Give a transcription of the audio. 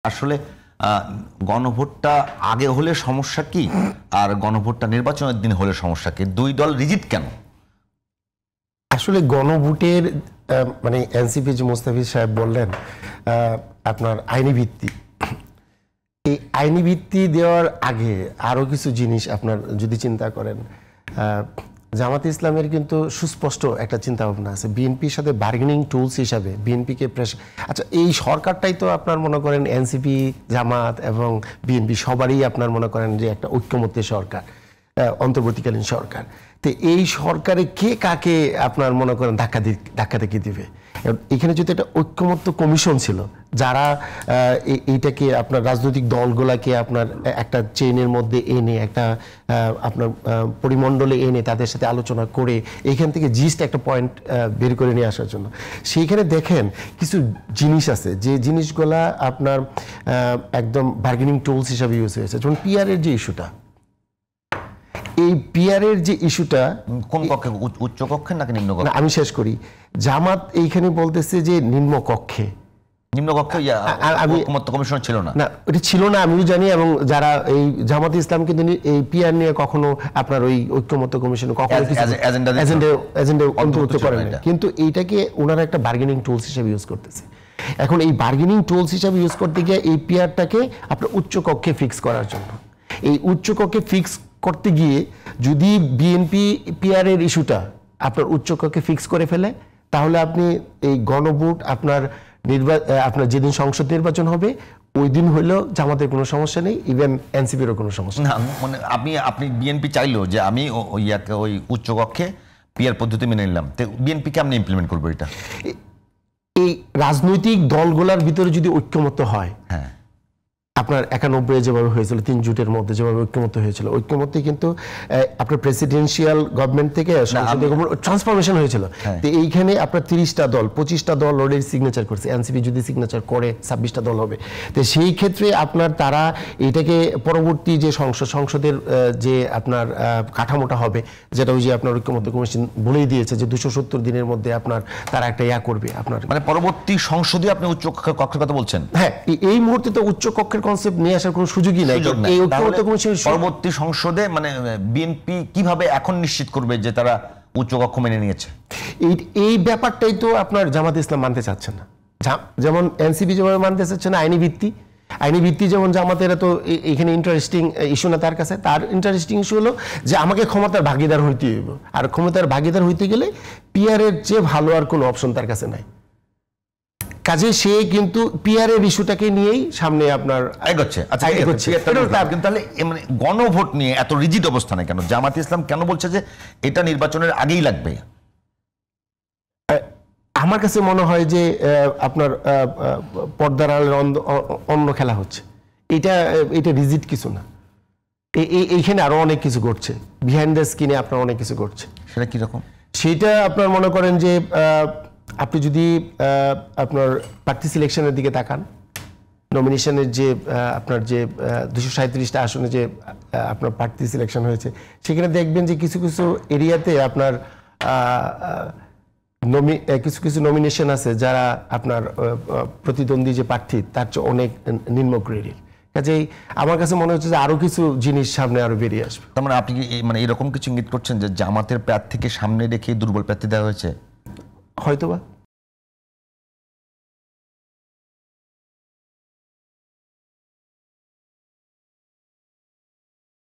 আসলে গণভোটটা আগে হলে সমস্যা কি আর গণভোটটা নির্বাচনের দিন হলে সমস্যা কি? দুই দল রিজিড কেন? আসলে গণভোটের মানে এনসিপি যে মোস্তাফিজ সাহেব বললেন আপনার আইনি ভিত্তি, এই আইনি ভিত্তি দেওয়ার আগে আরো কিছু জিনিস আপনার যদি চিন্তা করেন, জামাতে ইসলামের কিন্তু সুস্পষ্ট একটা চিন্তা ভাবনা আছে বিএনপির সাথে বার্গেনিং টুলস হিসাবে বিএনপিকে আচ্ছা এই সরকারটাই তো আপনার মনে করেন এনসিপি, জামাত এবং বিএনপি সবারই আপনার মনে করেন যে একটা ঐক্যমত্যের সরকার, অন্তর্বর্তীকালীন সরকার। তো এই সরকারে কে কাকে আপনার মনে করেন ধাক্কা দেখিয়ে দিবে? এখানে যদি একটা ঐক্যমত্য কমিশন ছিল যারা এইটাকে আপনার রাজনৈতিক দলগুলাকে আপনার একটা চেইনের মধ্যে এনে একটা আপনার পরিমণ্ডলে এনে তাদের সাথে আলোচনা করে এইখান থেকে জিস্ট একটা পয়েন্ট বের করে নিয়ে আসার জন্য, সেইখানে দেখেন কিছু জিনিস আছে যে জিনিসগুলা আপনার একদম বার্গেনিং টুলস হিসাবে ইউজ হয়েছে। যেমন পিআরের যে ইস্যুটা, এই পিআরের যে ইস্যুটা কোন কক্ষে, উচ্চ কক্ষে নাকি নিম্ন কক্ষে? আমি শেষ করি। জামাত এইখানে বলতেছে যে নিম্ন কক্ষে, নিম্ন কক্ষে ঐক্যমত্য কমিশন ছিল না, না এটা ছিল না আমিও জানি, এবং যারা এই জামাত ইসলাম কিন্তু এই পিআর নিয়ে কখনো আপনার ওই ঐক্যমত্য কমিশন কখনো এজেন্ডা অন্তর্ভুক্ত করেন না, কিন্তু এইটাকে ওনারা একটা বার্গেনিং টুলস হিসেবে ইউজ করতেছে। এখন এই বার্গেনিং টুলস হিসেবে ইউজ করতে গিয়ে এই পিআরটাকে আপনার উচ্চ কক্ষে ফিক্স করার জন্য, এই উচ্চ কক্ষে ফিক্স করতে গিয়ে যদি বিএনপি পিআরের ইস্যুটা আপনার উচ্চ কক্ষে ফিক্স করে ফেলে, তাহলে আপনি এই গণভোট আপনার যেদিন সংসদ নির্বাচন হবে ওই দিন হইলেও জামাতের কোনো সমস্যা নেই, ইভেন এনসিপিরও কোনো সমস্যা না। মানে আপনি বিএনপি চাইলো যে আমি ওই উচ্চ কক্ষে পিআর পদ্ধতি মেনে নিলাম, তো বিএনপি কেমন ইমপ্লিমেন্ট করবো এটা? এই রাজনৈতিক দলগুলোর ভিতরে যদি ঐক্যমত্য হয়, হ্যাঁ আপনার 91 যেভাবে হয়েছিল 3 জোটের মধ্যে যেভাবে ঐক্যমত্য হয়েছিল, ঐক্যমত্যে কিন্তু আপনার প্রেসিডেন্সিয়াল গভর্নমেন্ট থেকে ট্রান্সফরমেশন হয়েছিল। তো এইখানে আপনার 30টা দল 25টা দল অলরেডি সিগনেচার করছে, এনসিপি যদি সিগনেচার করে 26টা দল হবে। তো সেই ক্ষেত্রে আপনার তারা এটাকে পরবর্তী যে সংসদের যে আপনার কাঠামোটা হবে, যেটা ওই যে আপনার ঐক্যমত্য কমিশন বলেই দিয়েছে যে 270 দিনের মধ্যে আপনার তারা একটা করবে আপনার, মানে পরবর্তী সংসদে আপনি উচ্চ কক্ষের কথা বলছেন? হ্যাঁ, এই মুহূর্তে তো উচ্চ কক্ষের কনসেপ্ট নিয়ে আসার কোনো সুযোগই নাই। এই ঐক্যমত্য কমিশন পরবর্তী সংসদে মানে বিএনপি কিভাবে এখন নিশ্চিত করবে যে তারা উচ্চ কক্ষ মেনে নিয়েছে? এই ব্যাপারটাই তো আপনার জামাত ইসলাম মানতে চাচ্ছে না। যেমন এনসিপি যেভাবে মানতে চাচ্ছে না আইনি ভিত্তি, যেমন জামাতেরা তো এখানে ইন্টারেস্টিং ইস্যু না তার কাছে, তার ইন্টারেস্টিং ইস্যু হলো যে আমাকে ক্ষমতার ভাগিদার হইতে হইব, আর ক্ষমতার ভাগিদার হইতে গেলে পিআরের চেয়ে ভালো আর কোনো অপশন তার কাছে নাই। কাজে সে কিন্তু পিআরের ইস্যুটাকে নিয়েই সামনে আপনার এগোচ্ছে। আচ্ছা, কিন্তু তাহলে মানে গণভোট নিয়ে এত রিজিড অবস্থানে কেন? জামাত ইসলাম কেন বলছে যে এটা নির্বাচনের আগেই লাগবে? আমার কাছে মনে হয় যে আপনার পর্দার আড়ালে অন্য খেলা হচ্ছে, এটা রিজিড কিছু না। এইখানে আরো অনেক কিছু ঘটছে, বিহাইন্ড দ্য স্ক্রিনে আপনার অনেক কিছু ঘটছে। সেটা কিরকম? সেটা আপনার মনে করেন যে আপনি যদি আপনার প্রার্থী সিলেকশনের দিকে তাকান, নমিনেশনের যে আপনার যে 237টা আসনে যে আপনার প্রার্থী সিলেকশন হয়েছে, সেখানে দেখবেন যে কিছু কিছু এরিয়াতে আপনার কিছু নমিনেশন আছে যারা আপনার প্রতিদ্বন্দ্বী যে প্রার্থী তার চেয়ে অনেক নিম্ন গ্রেডের। কাজেই আমার কাছে মনে হচ্ছে যে আরো কিছু জিনিস সামনে আরো বেরিয়ে আসবে। তার মানে আপনি মানে এরকম কিছু ইঙ্গিত করছেন যে জামাতের প্রার্থীকে সামনে রেখে দুর্বল প্রার্থী দেওয়া হয়েছে? হয়তোবা।